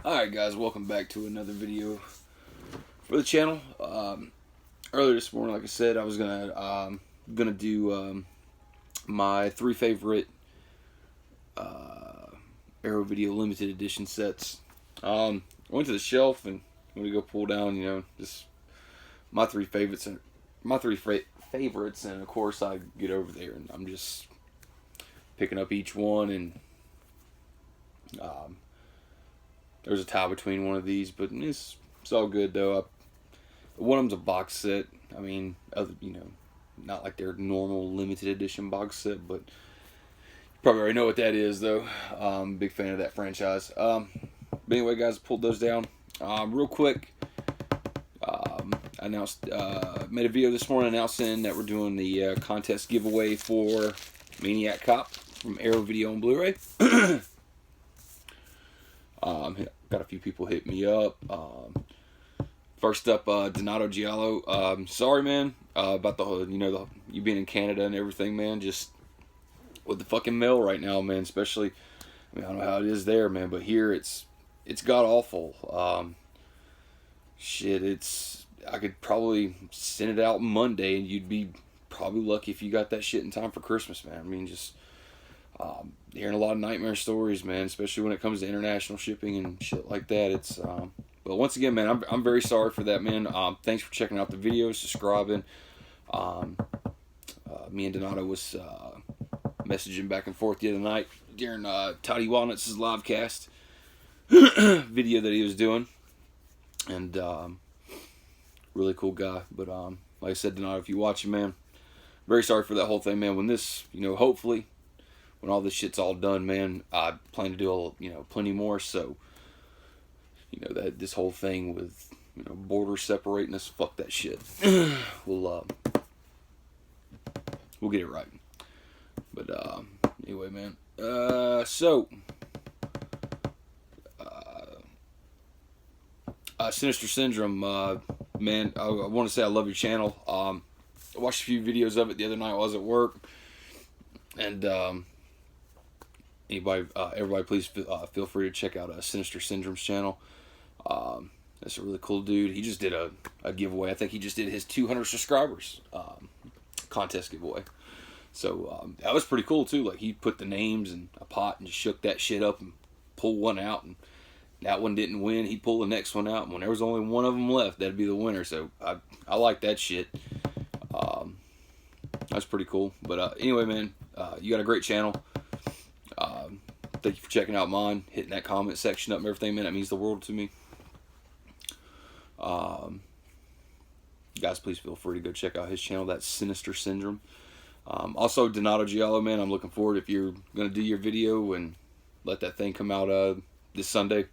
Alright guys, welcome back to another video for the channel. Earlier this morning, like I said, I was gonna do my 3 favorite Arrow Video limited edition sets. I went to the shelf and I'm gonna go pull down, just my 3 favorites and favorites, and of course I get over there and I'm just picking up each one, and there's a tie between one of these, but it's all good though. One of them's a box set. I mean, not like their normal limited edition box set, but you probably already know what that is though. Big fan of that franchise. But anyway, guys, pulled those down. Real quick, made a video this morning announcing that we're doing the contest giveaway for Maniac Cop from Arrow Video on Blu-ray. Got a few people hit me up. First up, Donato Giallo. Sorry, man, about the whole, you being in Canada and everything, man. Just with the fucking mail right now, man. Especially, I don't know how it is there, man, but here it's god awful. I could probably send it out Monday, and you'd be probably lucky if you got that shit in time for Christmas, man. I mean, just hearing a lot of nightmare stories, man, especially when it comes to international shipping and shit like that. But once again, man, I'm very sorry for that, man. Thanks for checking out the videos, subscribing. Me and Donato was messaging back and forth the other night during Toddy Walnuts' live cast video that he was doing, and really cool guy. But like I said, Donato, if you watching, man, very sorry for that whole thing, man. When this, hopefully, when all this shit's all done, man, I plan to do plenty more. So, that this whole thing with borders separating us, fuck that shit. We'll get it right. But anyway, man. Sinister Syndrome, man. I want to say I love your channel. I watched a few videos of it the other night while I was at work, and everybody, please feel free to check out Sinister Syndrome's channel. That's a really cool dude. He just did a giveaway. I think he just did his 200 subscribers contest giveaway. So that was pretty cool too. Like, he put the names in a pot and just shook that shit up and pulled one out, and that one didn't win. He'd pull the next one out, and when there was only one of them left, that'd be the winner. So I like that shit. That's pretty cool. But anyway, man, you got a great channel. Thank you for checking out mine, hitting that comment section up and everything, man. That means the world to me. Guys, please feel free to go check out his channel. That's Sinister Syndrome. Also, Donato Giallo, man, I'm looking forward, if you're going to do your video and let that thing come out this Sunday.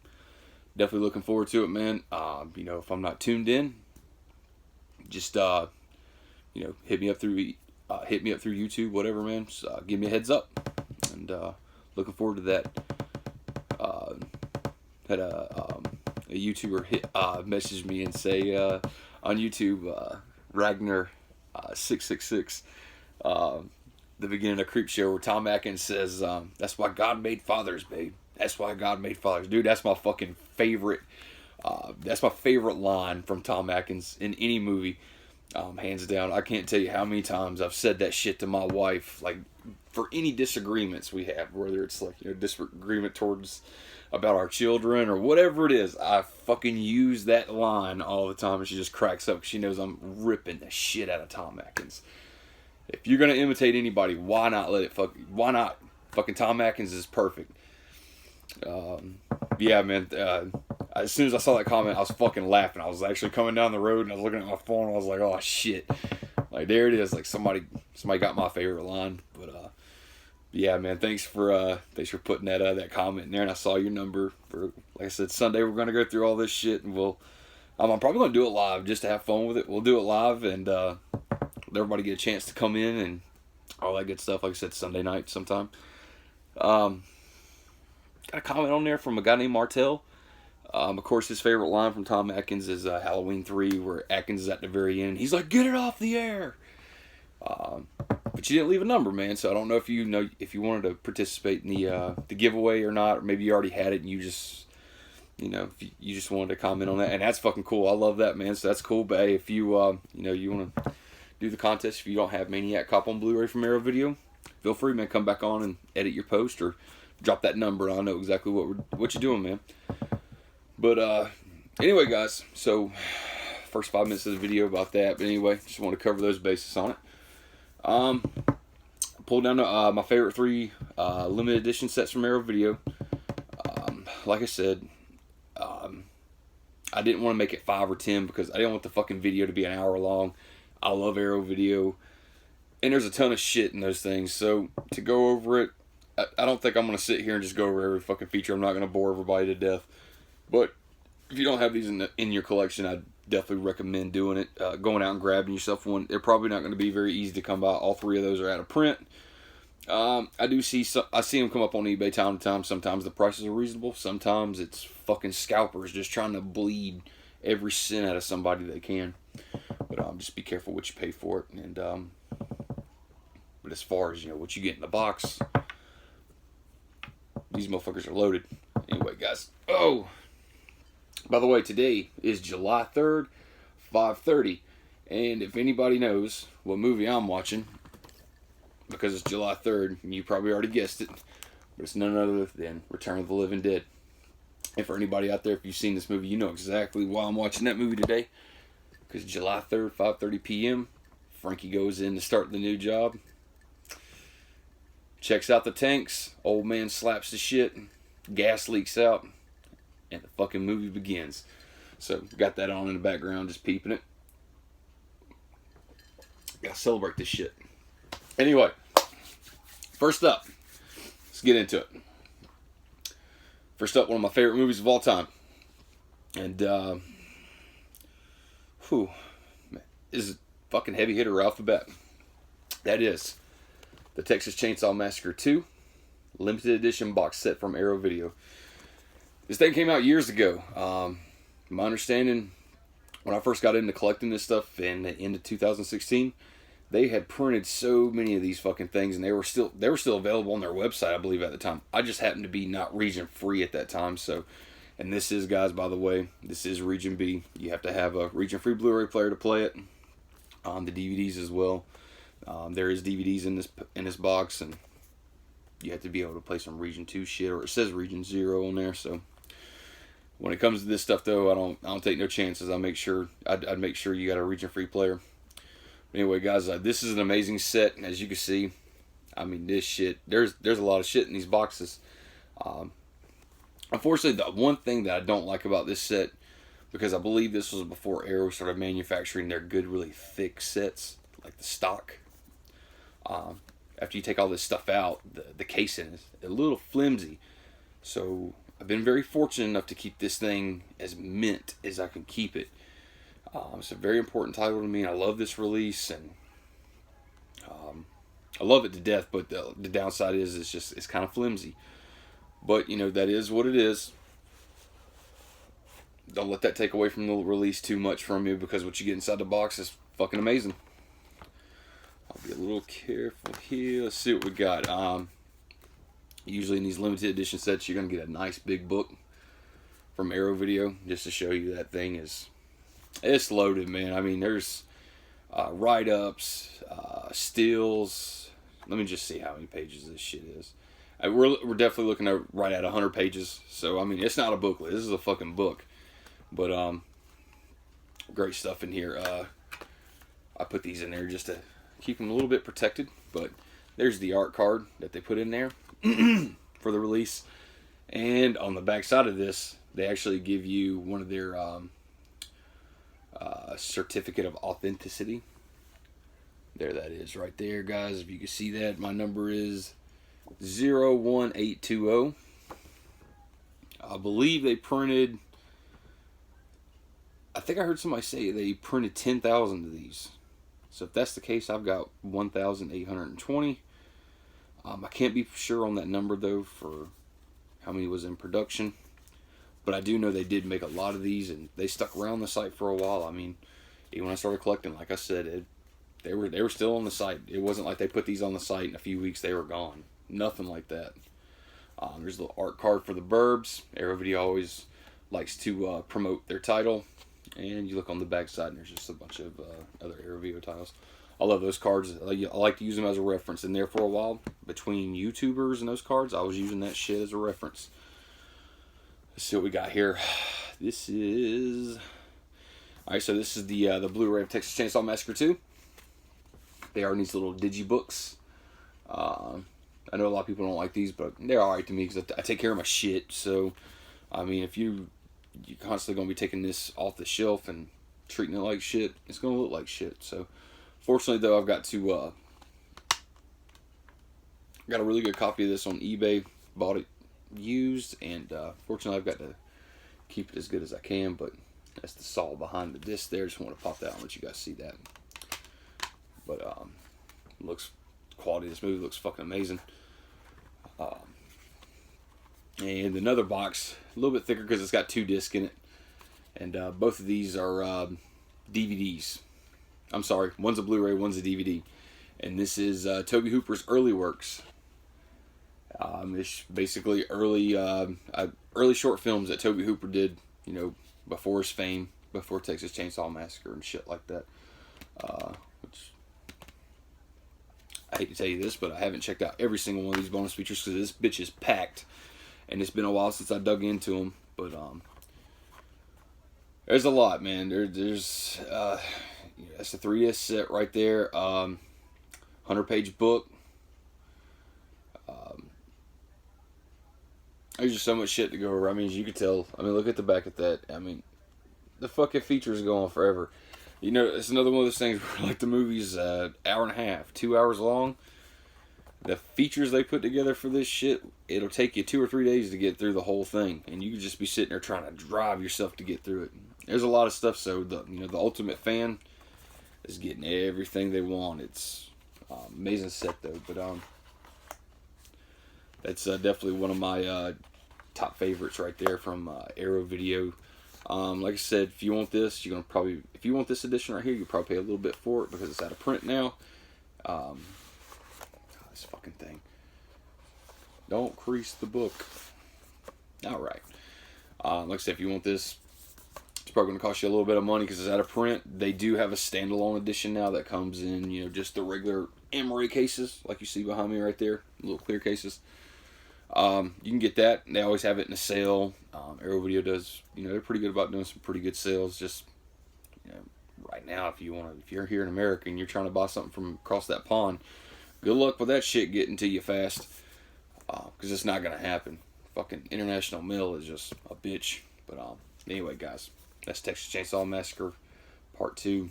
Definitely looking forward to it, man. If I'm not tuned in, just hit me up through YouTube, whatever, man. Just, give me a heads up, and looking forward to that. Had a YouTuber message me and say on YouTube, Ragnar 666, the beginning of Creep Show, where Tom Atkins says, "That's why God made fathers, babe. That's why God made fathers." Dude, that's my fucking favorite. That's my favorite line from Tom Atkins in any movie, hands down. I can't tell you how many times I've said that shit to my wife, like, for any disagreements we have, whether it's like, disagreement about our children or whatever it is. I fucking use that line all the time, and she just cracks up because she knows I'm ripping the shit out of Tom Atkins. If you're gonna imitate anybody, why not? Why not? Fucking Tom Atkins is perfect. Yeah, man. As soon as I saw that comment, I was fucking laughing. I was actually coming down the road and I was looking at my phone, and I was like, "Oh shit!" Like, there it is. Like, somebody got my favorite line. But yeah, man. Thanks for putting that comment in there. And I saw your number for, like I said, Sunday. We're gonna go through all this shit, and I'm probably gonna do it live just to have fun with it. We'll do it live, and let everybody get a chance to come in and all that good stuff. Like I said, Sunday night sometime. Got a comment on there from a guy named Martell. Of course, his favorite line from Tom Atkins is Halloween 3, where Atkins is at the very end. He's like, "Get it off the air." But you didn't leave a number, man. So I don't know if you wanted to participate in the giveaway or not, or maybe you already had it and you just you know, if you just wanted to comment on that, and that's fucking cool. I love that, man. So that's cool. But hey, if you you know, you want to do the contest, if you don't have Maniac Cop on Blu-ray from Arrow Video, feel free, man. Come back on and edit your post or drop that number. I know exactly what you're doing, man. But anyway, guys. So first 5 minutes of the video about that. But anyway, just want to cover those bases on it. Pulled down my favorite 3 limited edition sets from Arrow Video. Like I said, I didn't want to make it 5 or 10 because I didn't want the fucking video to be an hour long. I love Arrow Video, and there's a ton of shit in those things. So to go over it, I don't think I'm going to sit here and just go over every fucking feature. I'm not going to bore everybody to death. But if you don't have these in your collection, I'd definitely recommend doing it. Going out and grabbing yourself one. They're probably not going to be very easy to come by. All 3 of those are out of print. I see them come up on eBay time to time. Sometimes the prices are reasonable. Sometimes it's fucking scalpers just trying to bleed every cent out of somebody they can. But just be careful what you pay for it. And but as far as, you know, what you get in the box, these motherfuckers are loaded. Anyway, guys. Oh, by the way, today is July 3rd, 5:30. And if anybody knows what movie I'm watching, because it's July 3rd, and you probably already guessed it, but it's none other than Return of the Living Dead. And for anybody out there, if you've seen this movie, you know exactly why I'm watching that movie today. Because July 3rd, 5:30 p.m., Frankie goes in to start the new job. Checks out the tanks. Old man slaps the shit. Gas leaks out. And the fucking movie begins. So, got that on in the background, just peeping it. Gotta celebrate this shit. Anyway, first up, let's get into it. First up, one of my favorite movies of all time. And, man, is a fucking heavy hitter right off the bat. That is the Texas Chainsaw Massacre 2 limited edition box set from Arrow Video. This thing came out years ago. My understanding, when I first got into collecting this stuff in the end of 2016, they had printed so many of these fucking things, and they were still available on their website, I believe, at the time. I just happened to be not region free at that time, so. And this is, guys, by the way, this is region B. You have to have a region free Blu-ray player to play it. The DVDs as well. There is DVDs in this box, and you have to be able to play some region 2 shit, or it says region 0 on there. So when it comes to this stuff, though, I don't take no chances. I'd make sure you got a region free player. Anyway, guys, this is an amazing set, and as you can see, I mean, this shit, there's a lot of shit in these boxes. Unfortunately, the one thing that I don't like about this set, because I believe this was before Arrow started manufacturing their good, really thick sets, like the stock. After you take all this stuff out, the casing is a little flimsy. So I've been very fortunate enough to keep this thing as mint as I can keep it. It's a very important title to me. I love this release, and I love it to death. But the downside is it's kind of flimsy. But you know, that is what it is. Don't let that take away from the release too much from you, because what you get inside the box is fucking amazing. I'll be a little careful here. Let's see what we got. Usually in these limited edition sets, you're gonna get a nice big book from Arrow Video, just to show you that thing is. It's loaded, man. I mean, there's write-ups, stills. Let me just see how many pages this shit is. We're definitely looking at right at 100 pages. So, I mean, it's not a booklet. This is a fucking book. But, great stuff in here. I put these in there just to keep them a little bit protected. But there's the art card that they put in there for the release. And on the back side of this, they actually give you one of their certificate of authenticity. There that is right there, guys. If you can see that, my number is 01820. I believe they printed, I think I heard somebody say they printed 10,000 of these. So if that's the case, I've got 1,820. I can't be sure on that number, though, for how many was in production. But I do know they did make a lot of these, and they stuck around the site for a while. I mean, even when I started collecting, like I said, they were still on the site. It wasn't like they put these on the site in a few weeks they were gone. Nothing like that. There's a little art card for the Burbs. Arrow Video always likes to promote their title. And you look on the back side, and there's just a bunch of other AeroVio titles. I love those cards. I like to use them as a reference. And there for a while, between YouTubers and those cards, I was using that shit as a reference. Let's see what we got here. This is... Alright, so this is the Blu-ray of Texas Chainsaw Massacre 2. They are in these little digibooks. I know a lot of people don't like these, but they're alright to me because I take care of my shit. So, I mean, if you're constantly going to be taking this off the shelf and treating it like shit, it's going to look like shit. So, fortunately, though, I've got to... got a really good copy of this on eBay. Bought it used, and fortunately, I've got to keep it as good as I can, but that's the saw behind the disc there. Just want to pop that and let you guys see that. But, looks... quality of this movie looks fucking amazing. And another box, a little bit thicker because it's got 2 discs in it. And both of these are DVDs. I'm sorry, one's a Blu-ray, one's a DVD. And this is Tobe Hooper's early works. It's basically early short films that Tobe Hooper did, you know, before his fame, before Texas Chainsaw Massacre and shit like that. Which, I hate to tell you this, but I haven't checked out every single one of these bonus features because this bitch is packed. And it's been a while since I dug into them. But, there's a lot, man. There's that's the 3 set right there. 100-page book. There's just so much shit to go over. I mean, as you can tell. I mean, look at the back of that. I mean, the fucking features go on forever. You know, it's another one of those things where, like, the movie's hour and a half, 2 hours long. The features they put together for this shit, it'll take you 2 or 3 days to get through the whole thing, and you could just be sitting there trying to drive yourself to get through it. There's a lot of stuff, so the ultimate fan is getting everything they want. It's amazing set though, but that's definitely one of my top favorites right there from Arrow Video. Like I said, if you want this, you're gonna probably, if you want this edition right here, you probably pay a little bit for it because it's out of print now. This fucking thing. Don't crease the book. Alright. Like I said, if you want this, it's probably going to cost you a little bit of money because it's out of print. They do have a standalone edition now that comes in, you know, just the regular emery cases, like you see behind me right there. Little clear cases. You can get that. They always have it in a sale. Arrow Video does, you know, they're pretty good about doing some pretty good sales. Just, you know, right now, if you're here in America and you're trying to buy something from across that pond, good luck with that shit getting to you fast, because it's not going to happen. Fucking international mail is just a bitch. But anyway, guys, that's Texas Chainsaw Massacre Part 2.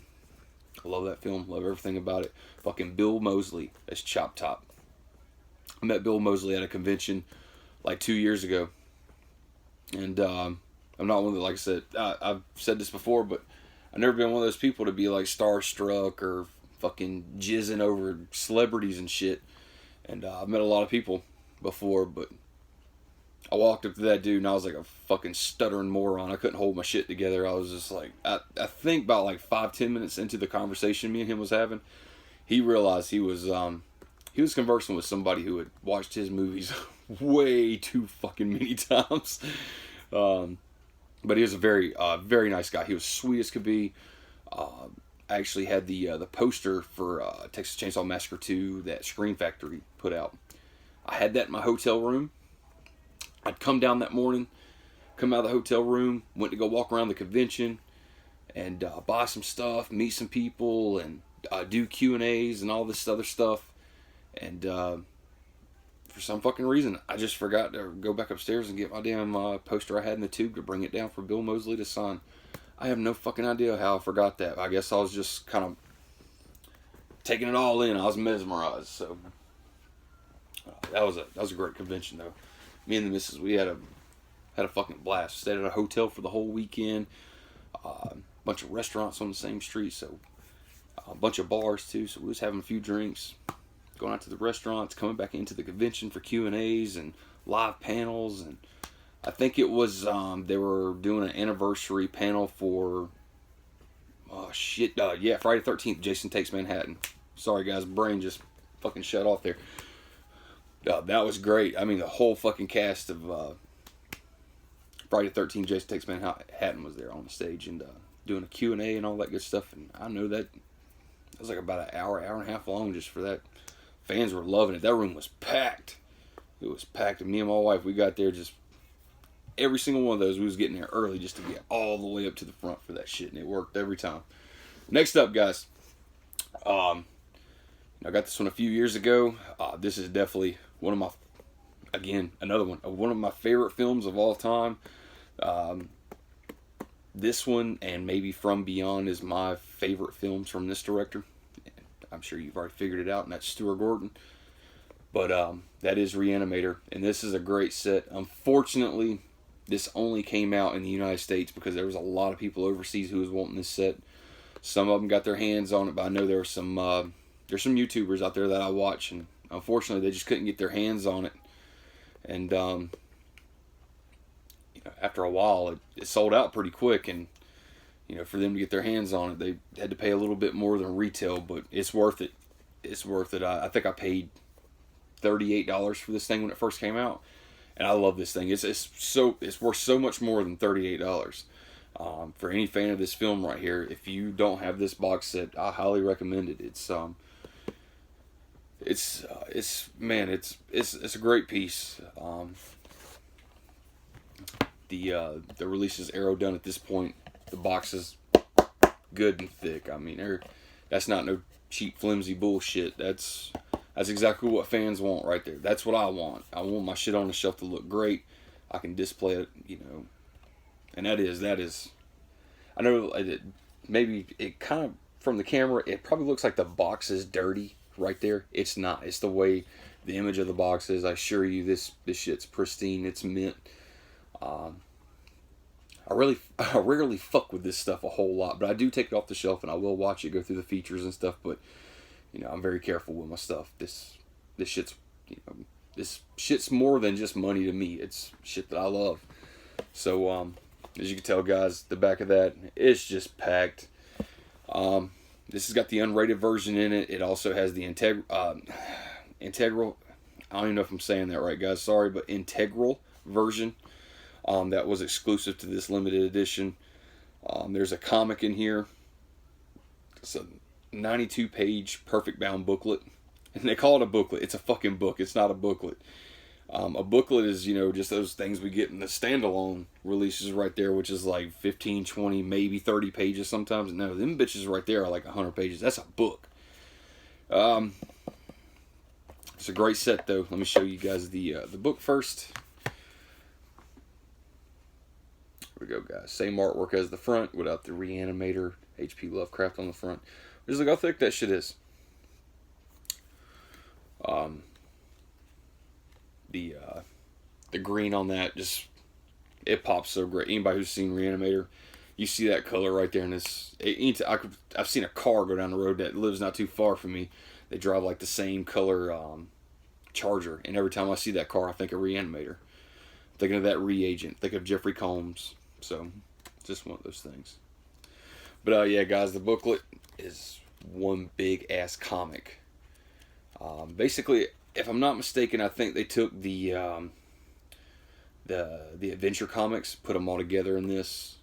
I love that film. Love everything about it. Fucking Bill Moseley as Chop Top. I met Bill Moseley at a convention like 2 years ago. And I'm not one that, like I said, I've said this before, but I've never been one of those people to be like starstruck or fucking jizzing over celebrities and shit. And I've met a lot of people before, but I walked up to that dude and I was like a fucking stuttering moron. I couldn't hold my shit together. I was just like, I think about like 5-10 minutes into the conversation me and him was having, he realized he was conversing with somebody who had watched his movies way too fucking many times. But he was a very nice guy. He was sweet as could be. I actually had the poster for Texas Chainsaw Massacre 2 that Screen Factory put out. I had that in my hotel room. I'd come down that morning, come out of the hotel room, went to go walk around the convention, and buy some stuff, meet some people, and do Q&As and all this other stuff. And for some fucking reason, I just forgot to go back upstairs and get my damn poster I had in the tube to bring it down for Bill Moseley to sign. I have no fucking idea how I forgot that. I guess I was just kind of taking it all in. I was mesmerized. So that was a great convention though. Me and the missus, we had a fucking blast. Stayed at a hotel for the whole weekend. Bunch of restaurants on the same street, so a bunch of bars too. So we was having a few drinks, going out to the restaurants, coming back into the convention for Q&As and live panels. And I think it was they were doing an anniversary panel for Friday the 13th. Jason Takes Manhattan. Sorry guys, brain just fucking shut off there. That was great. I mean, the whole fucking cast of Friday the 13th, Jason Takes Manhattan was there on the stage and doing a Q&A and all that good stuff. And I know that it was like about an hour and a half long just for that. Fans were loving it. That room was packed. It was packed. And me and my wife, we got there just every single one of those. We was getting there early just to get all the way up to the front for that shit. And it worked every time. Next up, guys. I got this one a few years ago. This is definitely one of my, again, another one of my favorite films of all time. This one and maybe From Beyond is my favorite films from this director. I'm sure you've already figured it out, and that's Stuart Gordon. But that is Reanimator, and this is a great set. Unfortunately, this only came out in the United States because there was a lot of people overseas who was wanting this set. Some of them got their hands on it, but I know there's some YouTubers out there that I watch, and unfortunately they just couldn't get their hands on it. And after a while, it sold out pretty quick, and for them to get their hands on it, they had to pay a little bit more than retail, but it's worth it. It's worth it. I think I paid $38 for this thing when it first came out, and I love this thing. It's worth so much more than $38. For any fan of this film right here, if you don't have this box set, I highly recommend it. It's a great piece. The release is arrow done at this point. The box is good and thick. I mean, that's not no cheap flimsy bullshit. That's exactly what fans want right there. That's what I want. I want my shit on the shelf to look great. I can display it, and that is. I know maybe it kind of from the camera, it probably looks like the box is dirty right there. It's not. It's the way the image of the box is. I assure you, this shit's pristine. It's mint. I rarely fuck with this stuff a whole lot, but I do take it off the shelf and I will watch it go through the features and stuff. But I'm very careful with my stuff. This shit's more than just money to me. It's shit that I love. So as you can tell, guys, the back of that, it's just packed. This has got the unrated version in it. It also has the integral. I don't even know if I'm saying that right, guys. Sorry, but integral version. That was exclusive to this limited edition. There's a comic in here. It's a 92-page perfect bound booklet. And they call it a booklet. It's a fucking book. It's not a booklet. A booklet is, just those things we get in the standalone releases right there, which is like 15, 20, maybe 30 pages sometimes. No, them bitches right there are like 100 pages. That's a book. It's a great set, though. Let me show you guys the book first. Here we go, guys. Same artwork as the front without the Reanimator H.P. Lovecraft on the front. Just look how thick that shit is. The green on that, it pops so great. Anybody who's seen Reanimator, you see that color right there, and I've seen a car go down the road that lives not too far from me. They drive like the same color Charger, and every time I see that car, I think of Reanimator. Thinking of that reagent, think of Jeffrey Combs. So, just one of those things. But yeah, guys, the booklet is one big ass comic. Basically, if I'm not mistaken, I think they took the adventure comics, put them all together in this,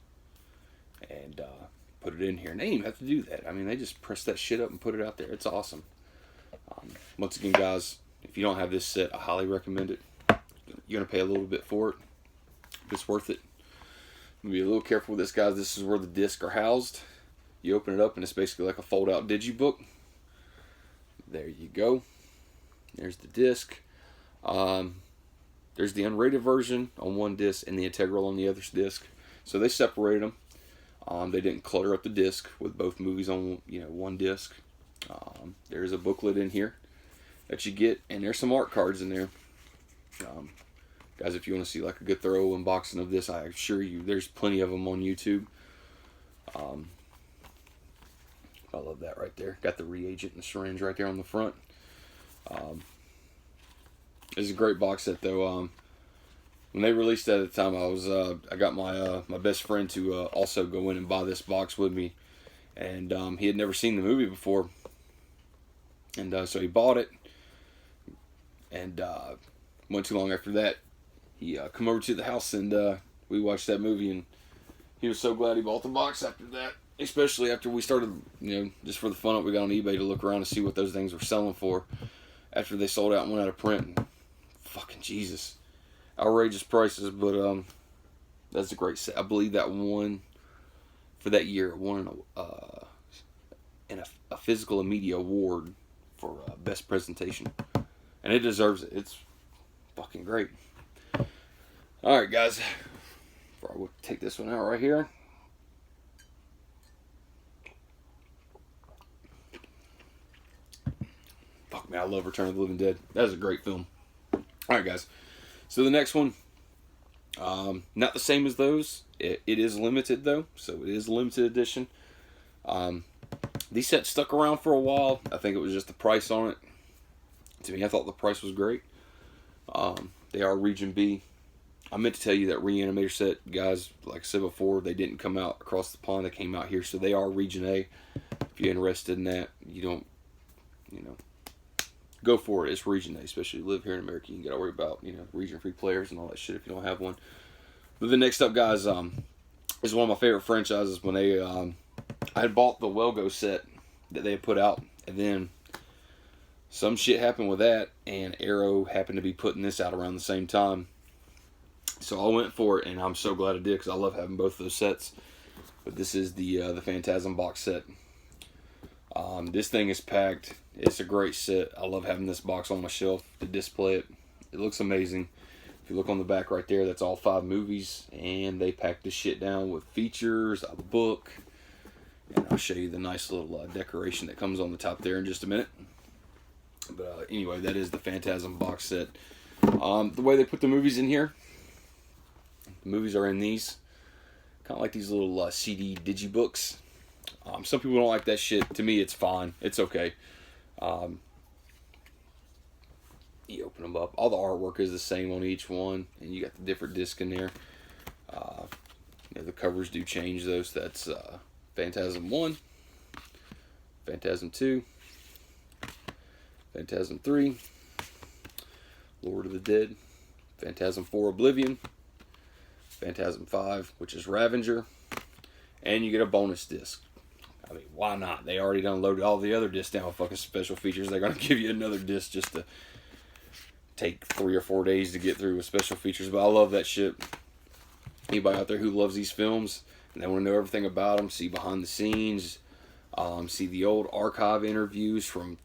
and put it in here. And they didn't even have to do that. I mean, they just pressed that shit up and put it out there. It's awesome. Once again, guys, if you don't have this set, I highly recommend it. You're going to pay a little bit for it. It's worth it. Be a little careful with this, guys. This is where the discs are housed. You open it up, and it's basically like a fold-out digibook. There you go. There's the disc. There's the unrated version on one disc and the integral on the other disc. So they separated them. They didn't clutter up the disc with both movies on one disc. There's a booklet in here that you get, and there's some art cards in there. Guys, if you want to see like a good thorough unboxing of this, I assure you there's plenty of them on YouTube. I love that right there. Got the reagent and the syringe right there on the front. It's a great box set, though. When they released that at the time, I got my best friend to also go in and buy this box with me, and he had never seen the movie before, and so he bought it, and wasn't too long after that, he come over to the house and We watched that movie, and he was so glad he bought the box after that. Especially after we started, just for the fun of it, we got on eBay to look around and see what those things were selling for after they sold out and went out of print. And fucking Jesus. Outrageous prices, but that's a great set. I believe that won, for that year, won a physical and media award for best presentation. And it deserves it. It's fucking great. Alright, guys. I will take this one out right here. Fuck, man, I love Return of the Living Dead. That is a great film. Alright, guys. So the next one, not the same as those. It is limited, though. So it is limited edition. These sets stuck around for a while. I think it was just the price on it. To me, I thought the price was great. They are Region B. I meant to tell you that Reanimator set, guys, like I said before, they didn't come out across the pond. They came out here, so they are Region A. If you're interested in that, you don't, go for it. It's Region A, especially if you live here in America. You ain't got to worry about, region-free players and all that shit if you don't have one. But the next up, guys, is one of my favorite franchises. When they, I had bought the Welgo set that they had put out, and then some shit happened with that, and Arrow happened to be putting this out around the same time. So I went for it, and I'm so glad I did, because I love having both of those sets. But this is the Phantasm box set. This thing is packed. It's a great set. I love having this box on my shelf to display it. It looks amazing. If you look on the back right there, that's all 5 movies, and they packed this shit down with features, a book, and I'll show you the nice little decoration that comes on the top there in just a minute. But anyway, that is the Phantasm box set. The way they put the movies in here, the movies are in these, kind of like these little CD digibooks. Some people don't like that shit. To me, it's fine. It's okay. You open them up. All the artwork is the same on each one, and you got the different disc in there. The covers do change though. So that's Phantasm 1, Phantasm 2, Phantasm 3, Lord of the Dead, Phantasm 4, Oblivion, Phantasm 5, which is Ravager, and you get a bonus disc. I mean, why not? They already done loaded all the other discs down with fucking special features. They're going to give you another disc just to take 3 or 4 days to get through with special features. But I love that shit. Anybody out there who loves these films and they want to know everything about them, see behind the scenes, see the old archive interviews from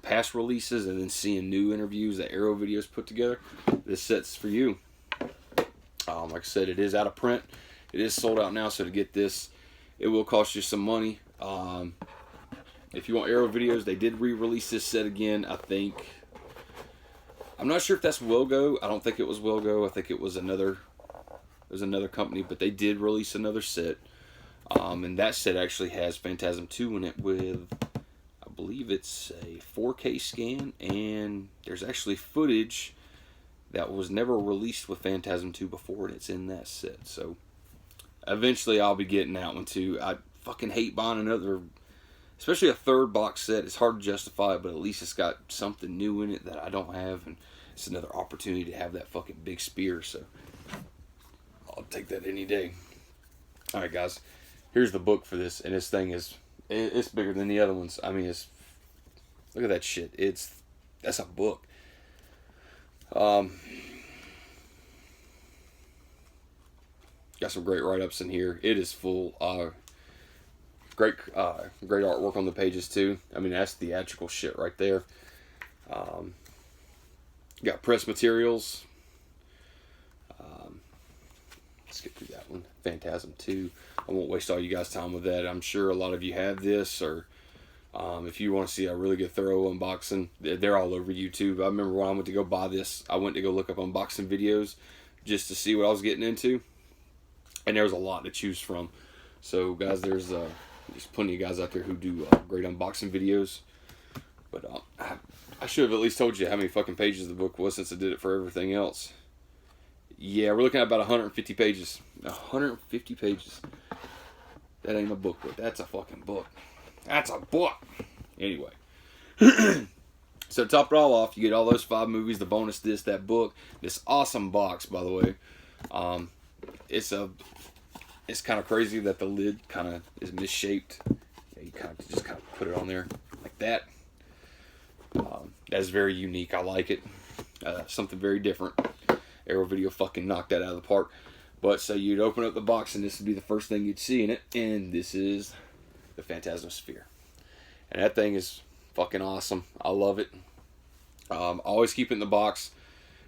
past releases, and then seeing new interviews that Arrow Videos put together, this set's for you. Like I said, it is out of print. It is sold out now, so to get this, it will cost you some money. If you want Arrow Videos, they did re-release this set again, I think. I'm not sure if that's Wilgo. I don't think it was Wilgo. I think it was another company, but they did release another set. And that set actually has Phantasm 2 in it with, I believe it's a 4K scan, and there's actually footage that was never released with Phantasm 2 before, and it's in that set. So eventually I'll be getting that one too. I fucking hate buying another, especially a third box set. It's hard to justify it, but at least it's got something new in it that I don't have, and it's another opportunity to have that fucking big spear, so I'll take that any day. Alright, guys, here's the book for this, and this thing is, it's bigger than the other ones. I mean, look at that shit. That's a book. Got some great write-ups in here. It is full. Great artwork on the pages too. I mean, that's theatrical shit right there. Got press materials. Let's get through that one. Phantasm 2. I won't waste all you guys' time with that. I'm sure a lot of you have this, or if you want to see a really good thorough unboxing, they're all over YouTube. I remember when I went to go buy this, I went to go look up unboxing videos just to see what I was getting into, and there was a lot to choose from. So guys, there's plenty of guys out there who do great unboxing videos, but I should have at least told you how many fucking pages the book was, since I did it for everything else. Yeah, we're looking at about 150 pages. 150 pages. That ain't a book, but that's a fucking book. That's a book. Anyway. So to top it all off, you get all those 5 movies, the bonus disc, that book, this awesome box, by the way. It's kind of crazy that the lid kind of is misshaped. Yeah, you kind of just kind of put it on there like that. That's very unique. I like it. Something very different. Arrow Video fucking knocked that out of the park. But so you'd open up the box and this would be the first thing you'd see in it, and this is the Phantasm Sphere. And that thing is fucking awesome. I love it. Always keep it in the box.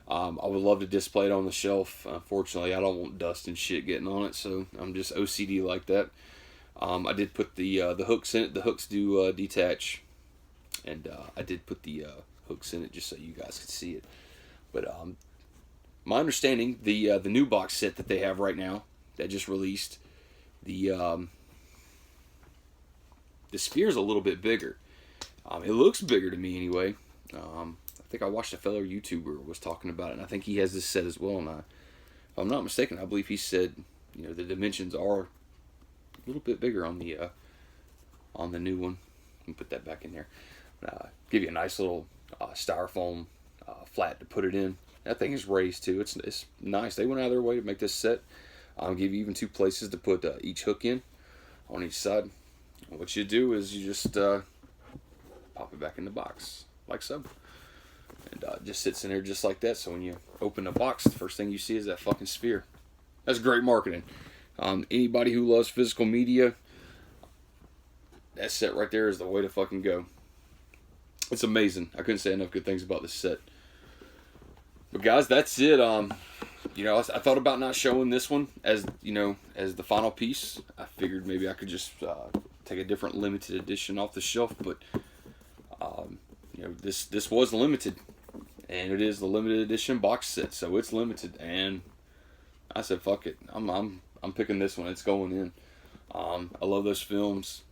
I would love to display it on the shelf. Unfortunately, I don't want dust and shit getting on it, so I'm just OCD like that. I did put the hooks in it. The hooks do detach, and I did put the hooks in it just so you guys could see it. But my understanding, the new box set that they have right now that just released, the sphere's a little bit bigger. It looks bigger to me anyway. I think I watched a fellow YouTuber was talking about it, and I think he has this set as well. And if I'm not mistaken, I believe he said, the dimensions are a little bit bigger on the new one. Let me put that back in there. Give you a nice little styrofoam flat to put it in. That thing is raised too. It's nice. They went out of their way to make this set. Give you even 2 places to put each hook in on each side. And what you do is you just pop it back in the box like so. And it just sits in there just like that. So when you open the box, the first thing you see is that fucking sphere. That's great marketing. Anybody who loves physical media, that set right there is the way to fucking go. It's amazing. I couldn't say enough good things about this set. But guys, that's it. I thought about not showing this one as the final piece. I figured maybe I could just take a different limited edition off the shelf, but this was limited, and it is the limited edition box set, so it's limited. And I said, fuck it, I'm picking this one. It's going in. I love those films.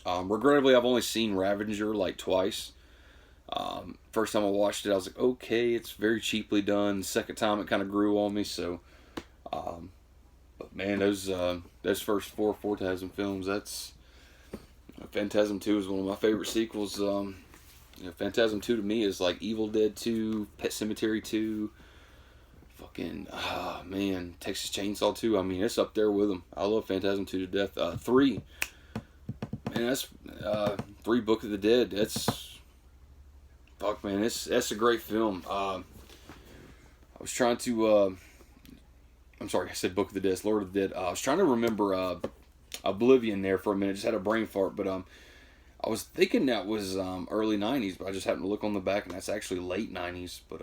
Regrettably, I've only seen Ravager like twice. First time I watched it, I was like, okay, it's very cheaply done. Second time, it kind of grew on me. So, but man, those first 4 Phantasm films, Phantasm 2 is one of my favorite sequels. Phantasm 2 to me is like Evil Dead 2, Pet Sematary 2, fucking, Texas Chainsaw 2. I mean, it's up there with them. I love Phantasm 2 to death. 3, man, that's 3 Book of the Dead. That's a great film. I was trying to, I'm sorry, I said Book of the Dead, Lord of the Dead. I was trying to remember Oblivion there for a minute. Just had a brain fart, but I was thinking that was early 90s, but I just happened to look on the back, and that's actually late 90s. But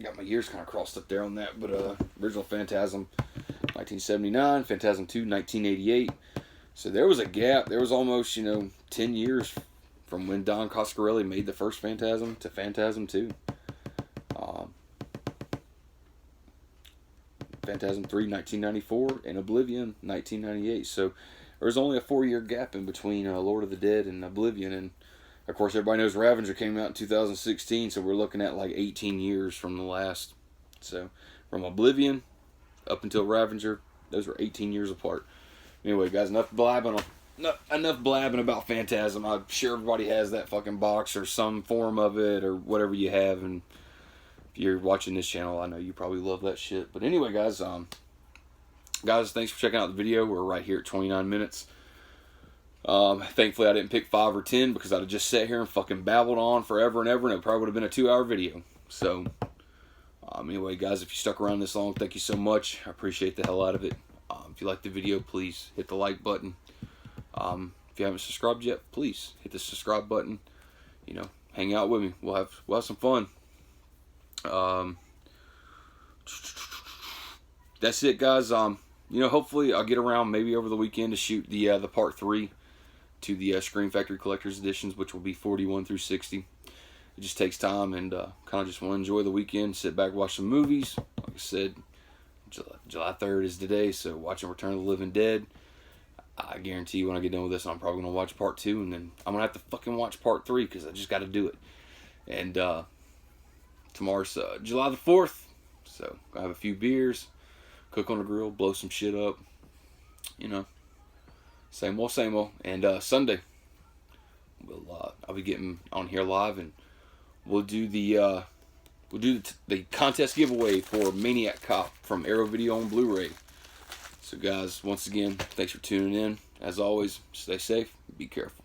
got my years kind of crossed up there on that. But original Phantasm, 1979. Phantasm 2, 1988. So there was a gap. There was almost 10 years from when Don Coscarelli made the first Phantasm to Phantasm 2. Phantasm 3, 1994, and Oblivion, 1998. So there was only a 4-year gap in between Lord of the Dead and Oblivion. And, of course, everybody knows Ravager came out in 2016, so we're looking at like 18 years from the last. So from Oblivion up until Ravager, those were 18 years apart. Anyway, guys, enough blabbing about Phantasm. I'm sure everybody has that fucking box or some form of it or whatever you have, and if you're watching this channel, I know you probably love that shit. But anyway, guys, thanks for checking out the video. We're right here at 29 minutes. Thankfully, I didn't pick 5 or 10 because I'd have just sat here and fucking babbled on forever and ever, and it probably would have been a 2-hour video. So, anyway, guys, if you stuck around this long, thank you so much. I appreciate the hell out of it. If you liked the video, please hit the like button. If you haven't subscribed yet, please hit the subscribe button. Hang out with me. We'll have some fun. That's it, guys. Hopefully I'll get around maybe over the weekend to shoot the part 3 to the Scream Factory Collector's Editions, which will be 41 through 60. It just takes time, and kind of just want to enjoy the weekend, sit back, watch some movies. Like I said, July 3rd is today, so watching Return of the Living Dead. I guarantee you when I get done with this, I'm probably going to watch part 2, and then I'm going to have to fucking watch part 3 because I just got to do it. And tomorrow's July the 4th, so I have a few beers, cook on the grill, blow some shit up. Same old, same old. And Sunday, I'll be getting on here live, and we'll do the we'll do the contest giveaway for Maniac Cop from Arrow Video on Blu-ray. So guys, once again, thanks for tuning in. As always, stay safe, be careful.